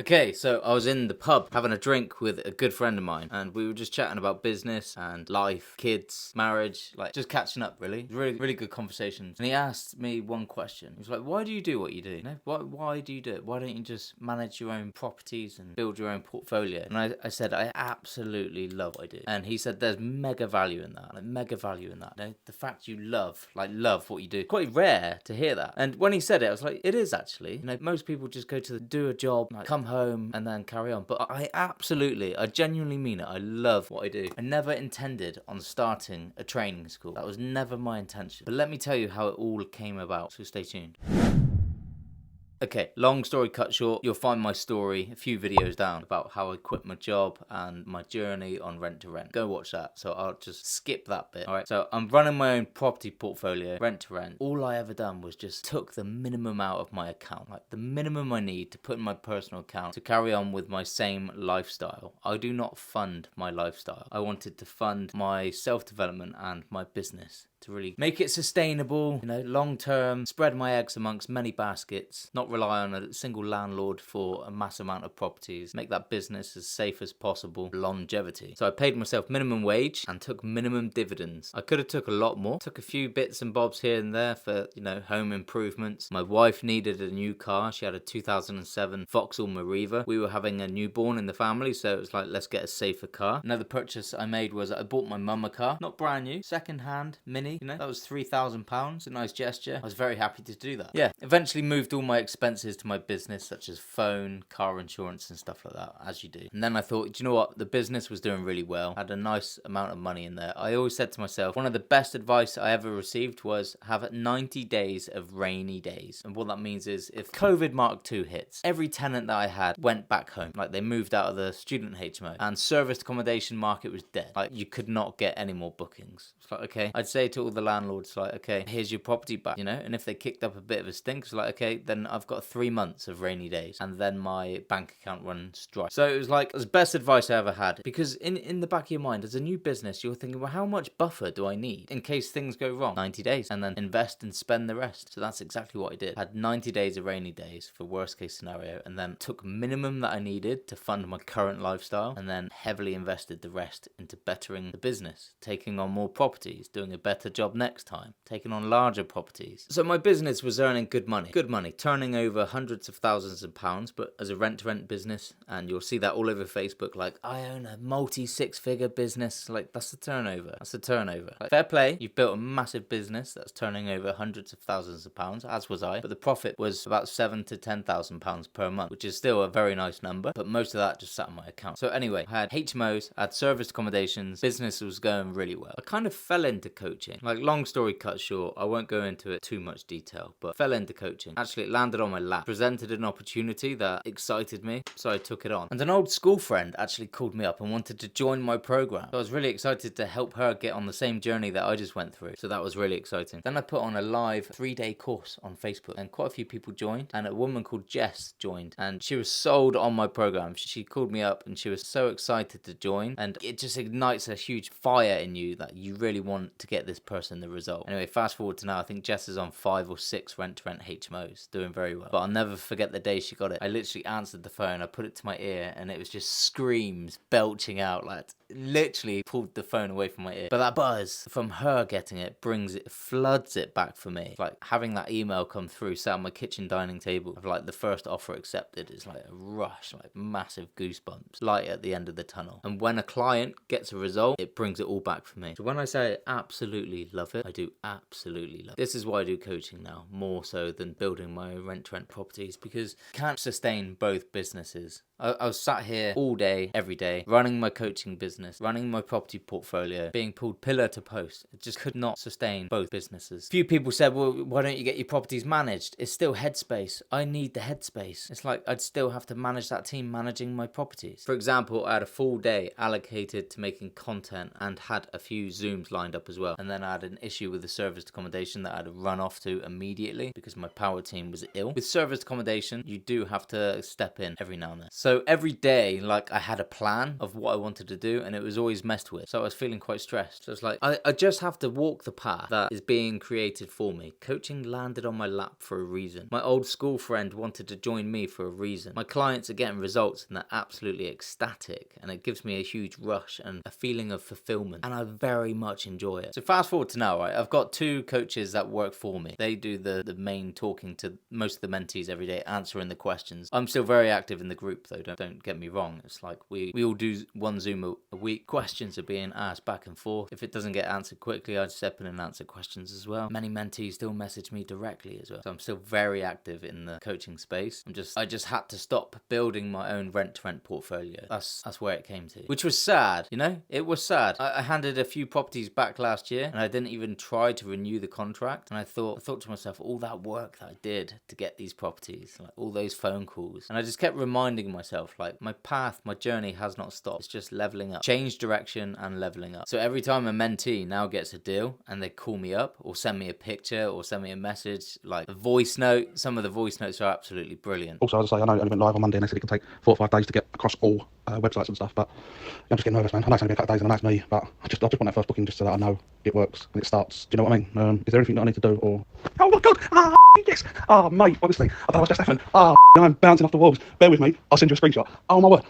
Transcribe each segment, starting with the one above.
Okay, so I was in the pub having a drink with a good friend of mine, and we were just chatting about business and life, kids, marriage, like just catching up, really. Really, really good conversations. And he asked me one question. He was like, "Why do you do what you do? You know, why do you do it? Why don't you just manage your own properties and build your own portfolio?" And I said, "I absolutely love what I do." And he said, "There's mega value in that. Like mega value in that. You know, the fact you love what you do. Quite rare to hear that." And when he said it, I was like, "It is actually. You know, most people just go to do a job, like come home and then carry on. But I genuinely mean it. I love what I do. I never intended on starting a training school. That was never my intention. But let me tell you how it all came about. So stay tuned. Okay, long story cut short, you'll find my story a few videos down about how I quit my job and my journey on rent to rent. Go watch that. So I'll just skip that bit. Alright, so I'm running my own property portfolio, rent to rent. All I ever done was just took the minimum out of my account, like the minimum I need to put in my personal account to carry on with my same lifestyle. I do not fund my lifestyle. I wanted to fund my self-development and my business to really make it sustainable, you know, long term, spread my eggs amongst many baskets, not rely on a single landlord for a mass amount of properties, make that business as safe as possible, longevity. So I paid myself minimum wage and took minimum dividends. I could have took a lot more, took a few bits and bobs here and there for, you know, home improvements. My wife needed a new car. She had a 2007 Vauxhall Mariva. We were having a newborn in the family, so it was like, let's get a safer car. Another purchase I made was I bought my mum a car, not brand new, second hand, mini. You know, that was £3,000, a nice gesture. I was very happy to do that. Yeah, eventually moved all my expenses to my business, such as phone, car insurance and stuff like that, as you do. And then I thought, do you know what? The business was doing really well, had a nice amount of money in there. I always said to myself, one of the best advice I ever received was have 90 days of rainy days. And what that means is if COVID Mark II hits, every tenant that I had went back home. Like they moved out of the student HMO and serviced accommodation market was dead. Like you could not get any more bookings. It's like, okay, I'd say to all the landlords, like, okay, here's your property back, you know, and if they kicked up a bit of a stink, it's like, okay, then I've got 3 months of rainy days and then my bank account runs dry. So it was like, it was the best advice I ever had, because in the back of your mind, as a new business, you're thinking, well, how much buffer do I need in case things go wrong? 90 days, and then invest and spend the rest. So that's exactly what I did. Had 90 days of rainy days for worst case scenario, and then took minimum that I needed to fund my current lifestyle, and then heavily invested the rest into bettering the business, taking on more properties, doing a better job next time, taking on larger properties. So my business was earning good money, turning over hundreds of thousands of pounds, but as a rent-to-rent business, and you'll see that all over Facebook, like, I own a multi-six-figure business, like, that's the turnover. Like, fair play, you've built a massive business that's turning over hundreds of thousands of pounds, as was I, but the profit was about £7,000 to £10,000 per month, which is still a very nice number, but most of that just sat in my account. So anyway, I had HMOs, I had serviced accommodations, business was going really well. I kind of fell into coaching. Like, long story cut short, I won't go into it too much detail, but fell into coaching. Actually, it landed on my lap, presented an opportunity that excited me, so I took it on. And an old school friend actually called me up and wanted to join my program. So I was really excited to help her get on the same journey that I just went through. So that was really exciting. Then I put on a live 3-day course on Facebook, and quite a few people joined, and a woman called Jess joined, and she was sold on my program. She called me up and she was so excited to join, and it just ignites a huge fire in you that you really want to get this person the result. Anyway, fast forward to now, I think Jess is on 5 or 6 rent-to-rent HMOs, doing very well. But I'll never forget the day she got it. I literally answered the phone, I put it to my ear, and it was just screams belching out, like, literally pulled the phone away from my ear. But that buzz from her getting it floods it back for me. Like having that email come through, sat on my kitchen dining table of like the first offer accepted is like a rush, like massive goosebumps, light at the end of the tunnel. And when a client gets a result, it brings it all back for me. So when I say I absolutely love it, I do absolutely love it. This is why I do coaching now, more so than building my own rent-to-rent properties, because I can't sustain both businesses. I was sat here all day, every day, running my coaching business, running my property portfolio, being pulled pillar to post. It just could not sustain both businesses. Few people said, well, why don't you get your properties managed? It's still headspace. I need the headspace. It's like I'd still have to manage that team managing my properties. For example, I had a full day allocated to making content and had a few Zooms lined up as well. And then then I had an issue with the serviced accommodation that I had to run off to immediately because my power team was ill. With serviced accommodation, you do have to step in every now and then. So every day, like, I had a plan of what I wanted to do, and it was always messed with. So I was feeling quite stressed. So it's like, I just have to walk the path that is being created for me. Coaching landed on my lap for a reason. My old school friend wanted to join me for a reason. My clients are getting results and they're absolutely ecstatic, and it gives me a huge rush and a feeling of fulfillment, and I very much enjoy it. So fast forward to now, right? I've got 2 coaches that work for me. They do the main talking to most of the mentees every day, answering the questions. I'm still very active in the group though, don't get me wrong. It's like we all do 1 Zoom a week. Questions are being asked back and forth. If it doesn't get answered quickly, I step in and answer questions as well. Many mentees still message me directly as well. So I'm still very active in the coaching space. I just had to stop building my own rent-to-rent portfolio. That's where it came to. Which was sad, you know? It was sad. I handed a few properties back last year and I didn't even try to renew the contract. And I thought to myself, all that work that I did to get these properties, like all those phone calls. And I just kept reminding myself, like, my path, my journey has not stopped. It's just leveling up. Change direction and leveling up. So every time a mentee now gets a deal and they call me up or send me a picture or send me a message, like a voice note, some of the voice notes are absolutely brilliant. Also, as I say, I know it only went live on Monday and they said it can take 4 or 5 days to get across all websites and stuff, but I'm just getting nervous, man. I know it's only been a couple of days and that's me, but I just want that first booking just so that I know it works and it starts. Do you know what I mean? Is there anything that I need to do or... Oh my God! Yes! Mate, honestly, I don't know what's just happened. I'm bouncing off the walls. Bear with me. I'll send you a screenshot. Oh my word.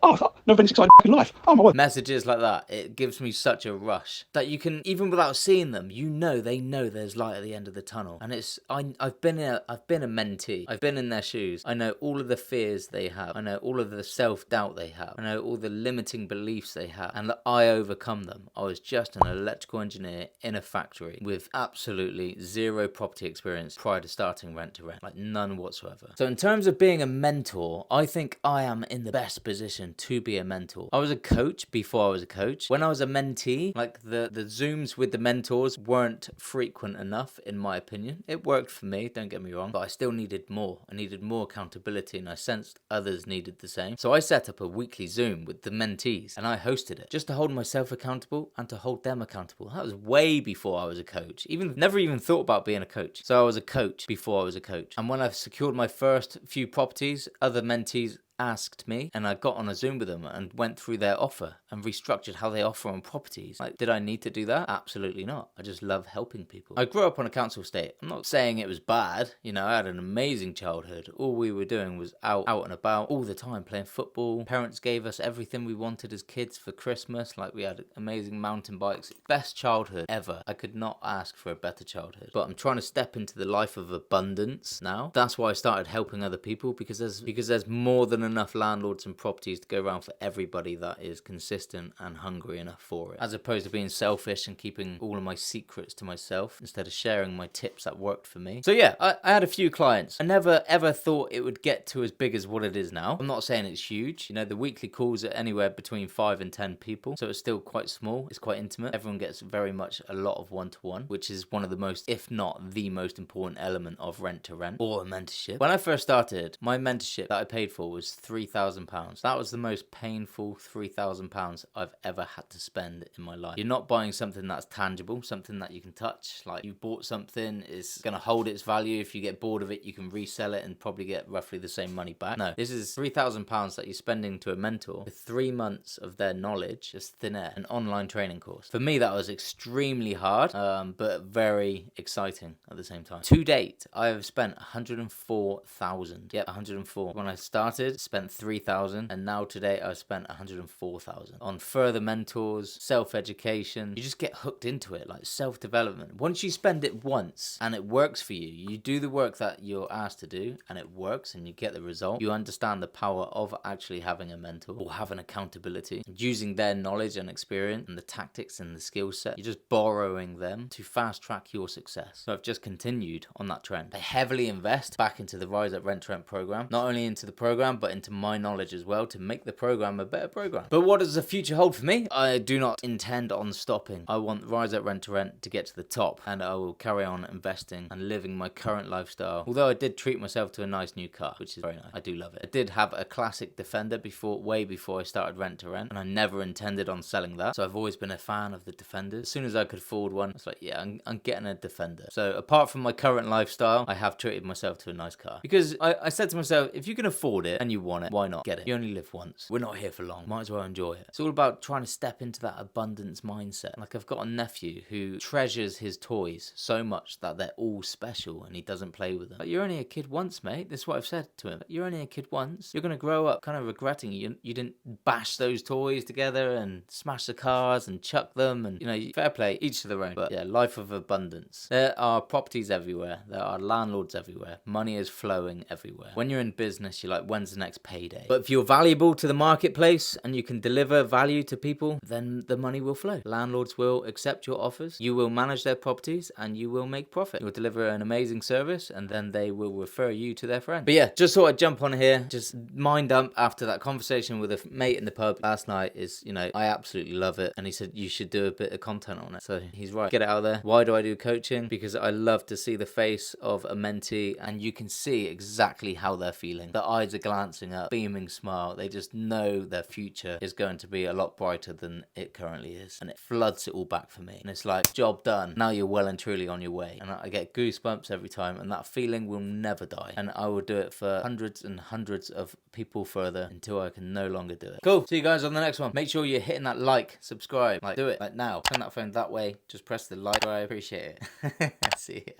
I've never been this excited in life. Oh my word. Messages like that, it gives me such a rush that you can, even without seeing them, they know there's light at the end of the tunnel. And I've been a mentee. I've been in their shoes. I know all of the fears they have. I know all of the self-doubt they have. I know all the limiting beliefs they have, and that I overcome them. I was just an electrical engineer in a factory with absolutely zero property experience prior to starting rent to rent, like none whatsoever. So in terms of being a mentor, I think I am in the best position to be a mentor. I was a coach before I was a coach. When I was a mentee, like the Zooms with the mentors weren't frequent enough, in my opinion. It worked for me, don't get me wrong, but I still needed more. I needed more accountability, and I sensed others needed the same. So I set up a weekly Zoom with the mentees, and I hosted it just to hold myself accountable and to hold them accountable. That was way before I was a coach. Never even thought about being a coach. So I was a coach before I was a coach. And when I secured my first few properties, other mentees asked me, and I got on a Zoom with them and went through their offer and restructured how they offer on properties. Like, did I need to do that? Absolutely not. I just love helping people. I grew up on a council estate. I'm not saying it was bad. You know, I had an amazing childhood. All we were doing was out and about all the time, playing football. Parents gave us everything we wanted as kids for Christmas. Like, we had amazing mountain bikes. Best childhood ever. I could not ask for a better childhood. But I'm trying to step into the life of abundance now. That's why I started helping other people, because there's more than enough landlords and properties to go around for everybody that is consistent and hungry enough for it, as opposed to being selfish and keeping all of my secrets to myself instead of sharing my tips that worked for me. So yeah, I had a few clients. I never ever thought it would get to as big as what it is now. I'm not saying it's huge. You know, the weekly calls are anywhere between 5 and 10 people, so it's still quite small. It's quite intimate. Everyone gets very much a lot of one-to-one, which is one of the most, if not the most important element of rent to rent or a mentorship. When I first started, my mentorship that I paid for was £3,000. That was the most painful £3,000 I've ever had to spend in my life. You're not buying something that's tangible, something that you can touch. Like, you bought something, it's going to hold its value. If you get bored of it, you can resell it and probably get roughly the same money back. No, this is £3,000 that you're spending to a mentor for 3 months of their knowledge, just thin air, an online training course. For me, that was extremely hard, but very exciting at the same time. To date, I have spent 104,000. Yep, 104. When I started, spent 3,000, and now today I've spent 104,000 on further mentors, self-education. You just get hooked into it, like self-development. Once you spend it once and it works for you, you do the work that you're asked to do and it works and you get the result, you understand the power of actually having a mentor or having accountability, using their knowledge and experience and the tactics and the skill set. You're just borrowing them to fast track your success. So I've just continued on that trend. I heavily invest back into the Rise Up Rent to Rent program, not only into the program, but into my knowledge as well to make the program a better program. But what does the future hold for me? I do not intend on stopping. I want Rise Up Rent to Rent to get to the top, and I will carry on investing and living my current lifestyle. Although I did treat myself to a nice new car, which is very nice. I do love it. I did have a classic Defender way before I started Rent to Rent, and I never intended on selling that. So I've always been a fan of the Defenders. As soon as I could afford one, I was like, yeah, I'm getting a Defender. So apart from my current lifestyle, I have treated myself to a nice car. Because I said to myself, if you can afford it and you want it, why not? Get it. You only live once. We're not here for long. Might as well enjoy it. It's all about trying to step into that abundance mindset. Like, I've got a nephew who treasures his toys so much that they're all special and he doesn't play with them. But you're only a kid once, mate. This is what I've said to him. You're only a kid once. You're going to grow up kind of regretting you didn't bash those toys together and smash the cars and chuck them, and, you know, fair play, each to their own. But yeah, life of abundance. There are properties everywhere. There are landlords everywhere. Money is flowing everywhere. When you're in business, you're like, when's the next payday? But if you're valuable to the marketplace and you can deliver value to people, then the money will flow. Landlords will accept your offers. You will manage their properties and you will make profit. You'll deliver an amazing service and then they will refer you to their friend. But yeah, just thought I'd jump on here. Just mind dump after that conversation with a mate in the pub last night is, you know, I absolutely love it. And he said, you should do a bit of content on it. So he's right. Get it out there. Why do I do coaching? Because I love to see the face of a mentee and you can see exactly how they're feeling. Their eyes are glancing up, beaming smile. They just know their future is going to be a lot brighter than it currently is. And it floods it all back for me. And it's like, job done. Now you're well and truly on your way. And I get goosebumps every time. And that feeling will never die. And I will do it for hundreds and hundreds of people further until I can no longer do it. Cool. See you guys on the next one. Make sure you're hitting that like, subscribe. Like, do it like now. Turn that phone that way. Just press the like. I appreciate it. See ya.